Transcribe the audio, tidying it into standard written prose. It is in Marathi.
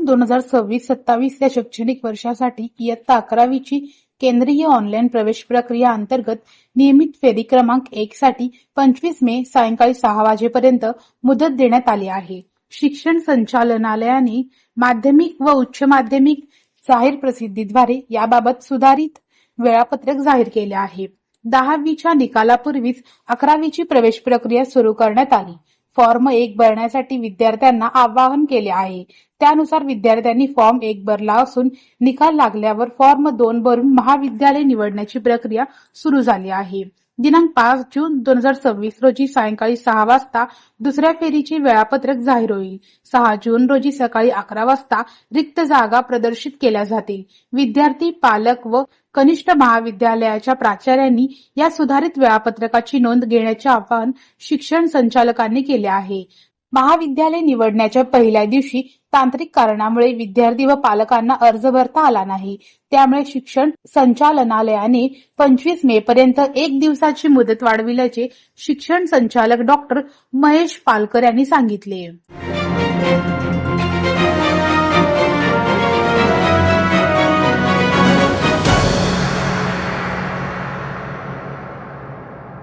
2026-27 या शैक्षणिक वर्षासाठी इयत्ता 11वीची केंद्रीय ऑनलाईन प्रवेश प्रक्रिया अंतर्गत नियमित फेरी क्रमांक 1 साठी 25 मे सायंकाळी 6 वाजेपर्यंत मुदत देण्यात आली आहे. शिक्षण संचालनालयाने माध्यमिक व उच्च माध्यमिक जाहीर प्रसिद्धीद्वारे याबाबत सुधारित वेळापत्रक जाहीर केले आहे. 10वीच्या निकालापूर्वीच 11वीची प्रवेश प्रक्रिया सुरू करण्यात आली. फॉर्म 1 भरण्यासाठी विद्यार्थ्यांना आवाहन केले आहे. त्यानुसार विद्यार्थ्यांनी फॉर्म 1 भरला असून निकाल लागल्यावर फॉर्म 2 भरून महाविद्यालय निवडण्याची प्रक्रिया सुरू झाली आहे. दिनांक 5 जून 2026 रोजी सायंकाळी 6 वाजता दुसऱ्या फेरीचे वेळापत्रक जाहीर होईल. 6 जून रोजी सकाळी 11 वाजता रिक्त जागा प्रदर्शित केल्या जातील. विद्यार्थी, पालक व कनिष्ठ महाविद्यालयाच्या प्राचार्यांनी या सुधारित वेळापत्रकाची नोंद घेण्याचे आवाहन शिक्षण संचालकांनी केले आहे. महाविद्यालय निवडण्याच्या पहिल्या दिवशी तांत्रिक कारणामुळे विद्यार्थी व पालकांना अर्ज भरता आला नाही. त्यामुळे शिक्षण संचालनालयाने 25 मे पर्यंत 1 दिवसाची मुदत वाढविल्याचे शिक्षण संचालक डॉ. महेश पालकर यांनी सांगितले.